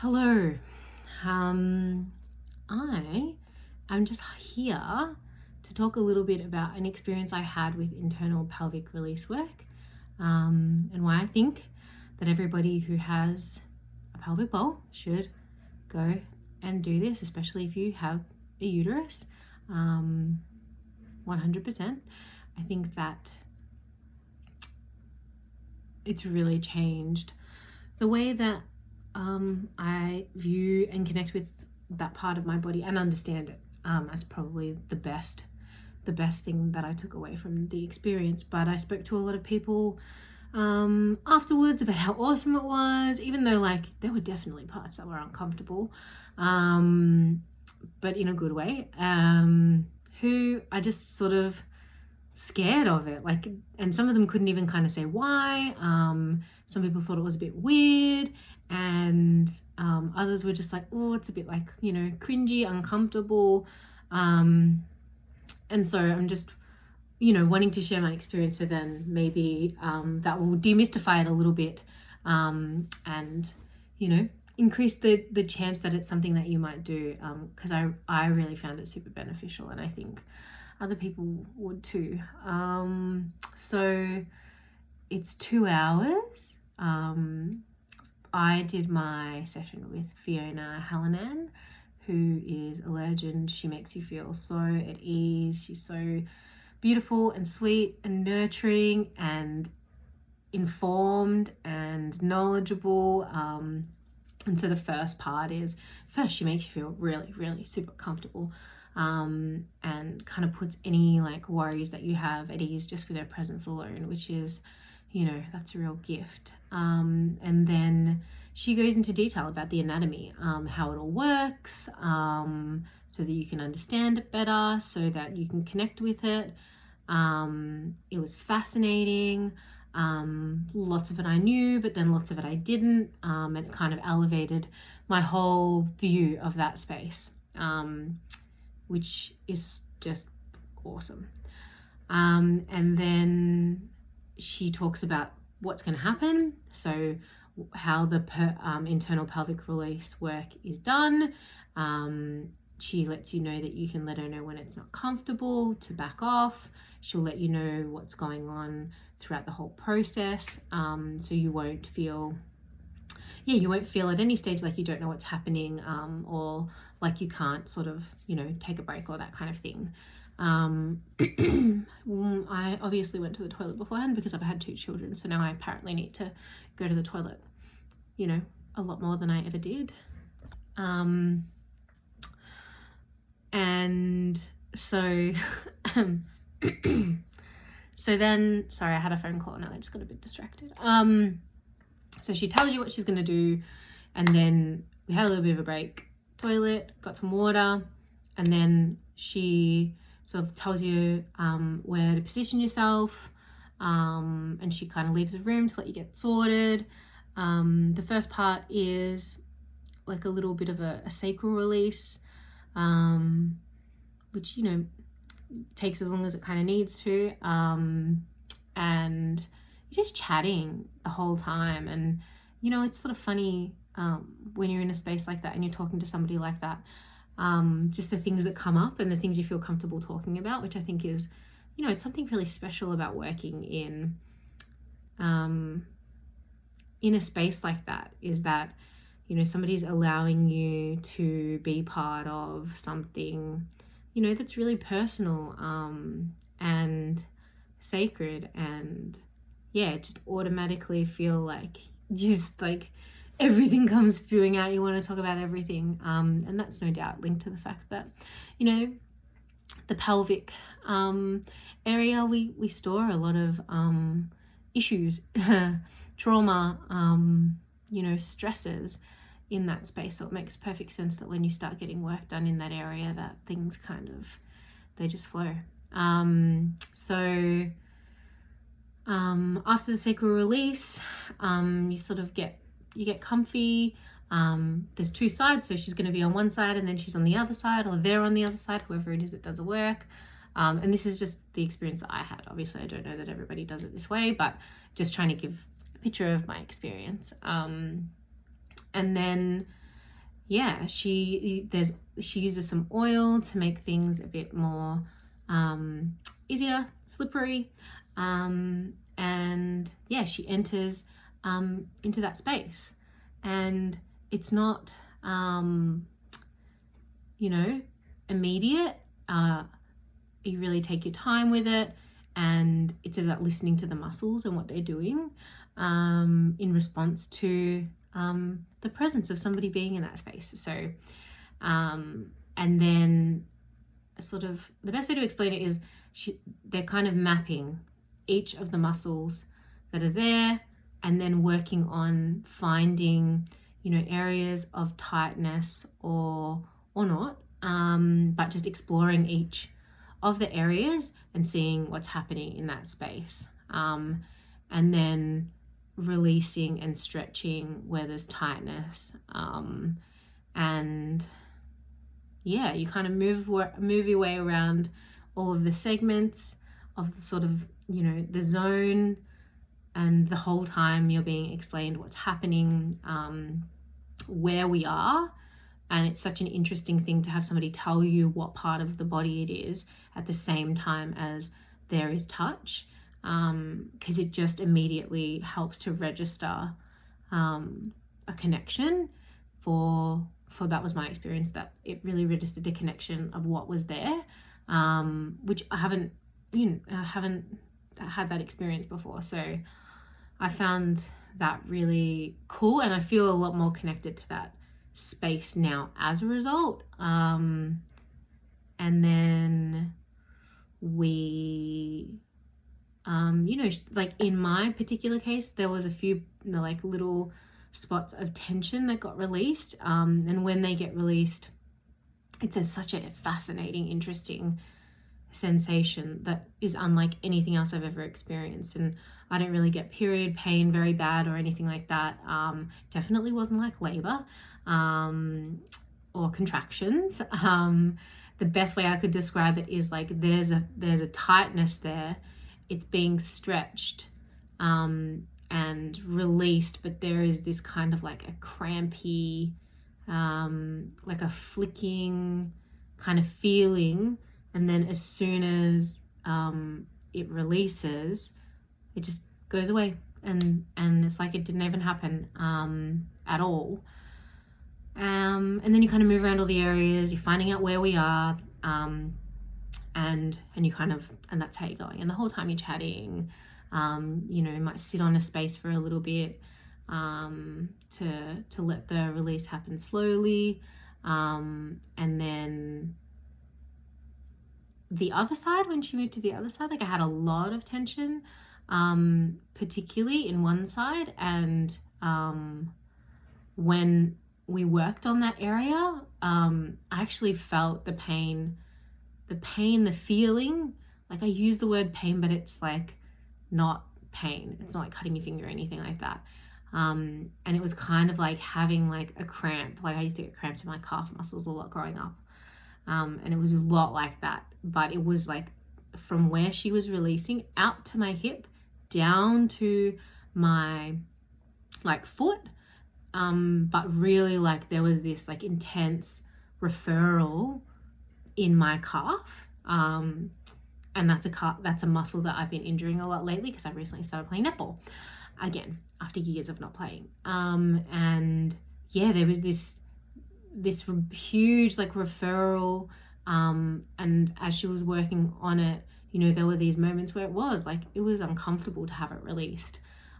Hello. I am just here to talk a little bit about an experience I had with internal pelvic release work, and why I think that everybody who has a pelvic bowl should go and do this, especially if you have a uterus. 100%. I think that it's really changed the way that I view and connect with that part of my body and understand it, as probably the best thing that I took away from the experience. But I spoke to a lot of people afterwards about how awesome it was, even though there were definitely parts that were uncomfortable, but in a good way, who I just sort of scared of it, and some of them couldn't even kind of say why. Some people thought it was a bit weird, and others were just like, oh, it's a bit cringy, uncomfortable, and so I'm just wanting to share my experience, so then maybe that will demystify it a little bit, and increase the chance that it's something that you might do, because I really found it super beneficial, and I think other people would too. So it's 2 hours. I did my session with Fiona Hallinan, who is a legend. She makes you feel so at ease. She's so beautiful and sweet and nurturing and informed and knowledgeable. And so the first part is, first she makes you feel really, really super comfortable, and kind of puts any worries that you have at ease just with her presence alone, which is, that's a real gift. And then she goes into detail about the anatomy, how it all works, so that you can understand it better, so that you can connect with it. It was fascinating. Lots of it I knew, but then lots of it I didn't, and it kind of elevated my whole view of that space, which is just awesome. And then she talks about what's going to happen, so how the internal pelvic release work is done. She lets you know that you can let her know when it's not comfortable to back off. She'll let you know what's going on throughout the whole process, so you won't feel at any stage like you don't know what's happening, or like you can't sort of take a break or that kind of thing. I obviously went to the toilet beforehand because I've had 2 children, so now I apparently need to go to the toilet a lot more than I ever did. And so so then, sorry, I had a phone call and I just got a bit distracted. So she tells you what she's going to do, and then we had a little bit of a break, toilet, got some water, and then she sort of tells you where to position yourself, and she kind of leaves the room to let you get sorted. The first part is like a little bit of a sacral release, which takes as long as it kind of needs to, and you're just chatting the whole time. And it's sort of funny when you're in a space like that and you're talking to somebody like that, just the things that come up and the things you feel comfortable talking about, which I think is it's something really special about working in a space like that, is that somebody's allowing you to be part of something that's really personal, and sacred, and just automatically feel everything comes spewing out. You want to talk about everything, and that's no doubt linked to the fact that the pelvic area, we store a lot of issues, trauma, stresses in that space. So it makes perfect sense that when you start getting work done in that area, that things they just flow. So after the sacral release, you sort of get comfy. There's 2 sides, so she's going to be on one side and then she's on the other side, or they're on the other side, whoever it is that does the work. And this is just the experience that I had. Obviously I don't know that everybody does it this way, but just trying to give a picture of my experience. And then yeah, she uses some oil to make things a bit more easier, slippery, and yeah, she enters into that space, and it's not immediate. You really take your time with it, and it's about listening to the muscles and what they're doing in response to the presence of somebody being in that space. So and then sort of the best way to explain it is they're kind of mapping each of the muscles that are there, and then working on finding areas of tightness or not, but just exploring each of the areas and seeing what's happening in that space, and then releasing and stretching where there's tightness, and yeah, you kind of move your way around all of the segments of the sort of the zone, and the whole time you're being explained what's happening, where we are. And it's such an interesting thing to have somebody tell you what part of the body it is at the same time as there is touch, because it just immediately helps to register a connection for that was my experience, that it really registered a connection of what was there, which I haven't had that experience before. So I found that really cool, and I feel a lot more connected to that space now as a result. And then we like in my particular case, there was a few like little spots of tension that got released, and when they get released, it's such a fascinating, interesting sensation that is unlike anything else I've ever experienced. And I don't really get period pain very bad or anything like that. Definitely wasn't like labor or contractions. The best way I could describe it is like there's a tightness there. It's being stretched and released, but there is this kind of like a crampy, like a flicking kind of feeling. And then as soon as it releases, it just goes away, and it's like it didn't even happen at all. And then you kind of move around all the areas, you're finding out where we are, and you kind of, and that's how you're going. And the whole time you're chatting, you might sit on a space for a little bit to let the release happen slowly, and then the other side, when she moved to the other side, like I had a lot of tension, particularly in one side, and when we worked on that area, I actually felt the pain, the feeling. Like I use the word pain, but it's like not pain. It's not like cutting your finger or anything like that. And it was kind of like having like a cramp. Like I used to get cramps in my calf muscles a lot growing up. And it was a lot like that, but it was like from where she was releasing out to my hip, down to my like foot, but really like there was this like intense referral in my calf, and that's a muscle that I've been injuring a lot lately because I recently started playing netball again after years of not playing, and yeah, there was this huge like referral, and as she was working on it, there were these moments where it was uncomfortable to have it released,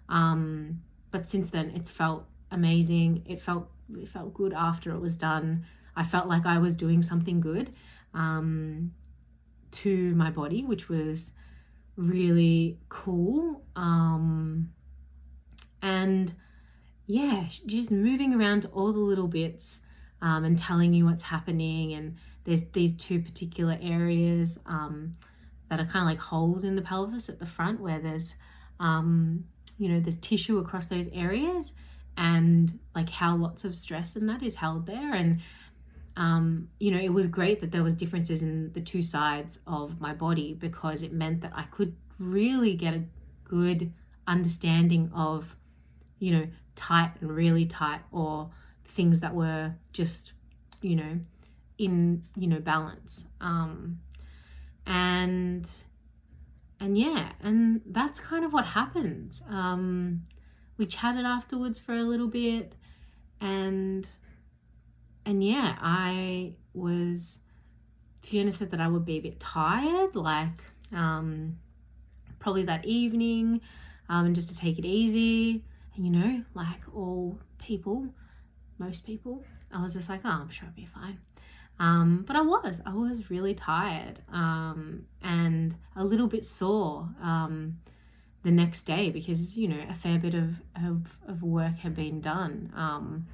but since then it's felt amazing. It felt good after it was done. I felt like I was doing something good to my body, which was really cool, and yeah, just moving around to all the little bits, and telling you what's happening. And there's these two particular areas that are kind of like holes in the pelvis at the front where there's there's tissue across those areas, and like how lots of stress and that is held there. And it was great that there was differences in the two sides of my body, because it meant that I could really get a good understanding of tight and really tight, or things that were just, in, balance. And yeah, and that's kind of what happens. We chatted afterwards for a little bit, and yeah, Fiona said that I would be a bit tired, like probably that evening, and just to take it easy. And like most people, I was just like, oh, I'm sure I'll be fine. But I was really tired, and a little bit sore the next day, because a fair bit of work had been done.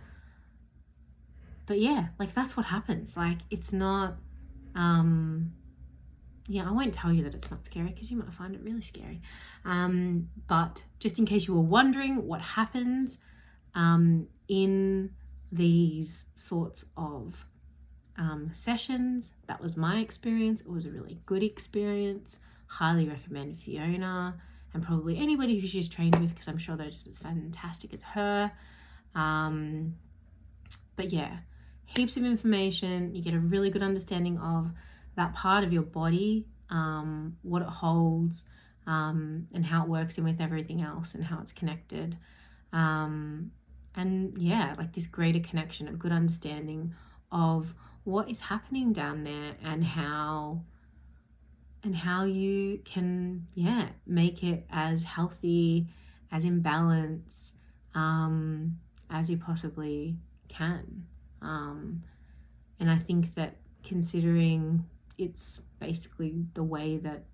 But yeah, like that's what happens. Like it's not I won't tell you that it's not scary, because you might find it really scary. But just in case you were wondering what happens in these sorts of sessions, that was my experience. It was a really good experience. Highly recommend Fiona, and probably anybody who she's trained with, because I'm sure they're just as fantastic as her. But yeah, heaps of information. You get a really good understanding of that part of your body, what it holds, and how it works in with everything else, and how it's connected. And yeah, like this greater connection, a good understanding of what is happening down there, and how you can make it as healthy, as in balance as you possibly can. And I think that, considering it's basically the way that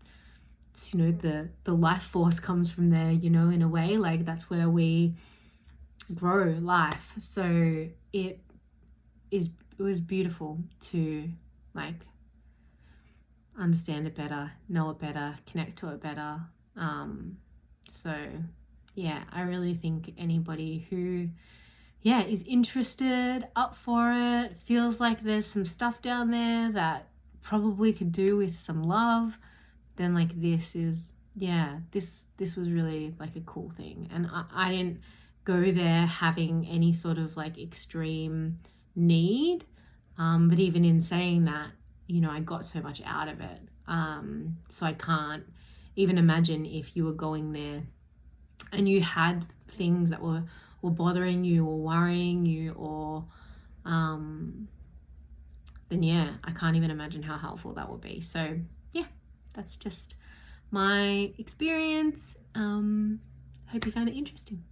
the life force comes from there, in a way, like that's where we grow life. So it was beautiful to like understand it better, know it better, connect to it better. So yeah, I really think anybody who is interested, up for it, feels like there's some stuff down there that probably could do with some love, then like this was really like a cool thing. And I didn't go there having any sort of like extreme need, but even in saying that, I got so much out of it. So I can't even imagine if you were going there and you had things that were bothering you or worrying you, or then I can't even imagine how helpful that would be. So yeah, that's just my experience. Hope you found it interesting.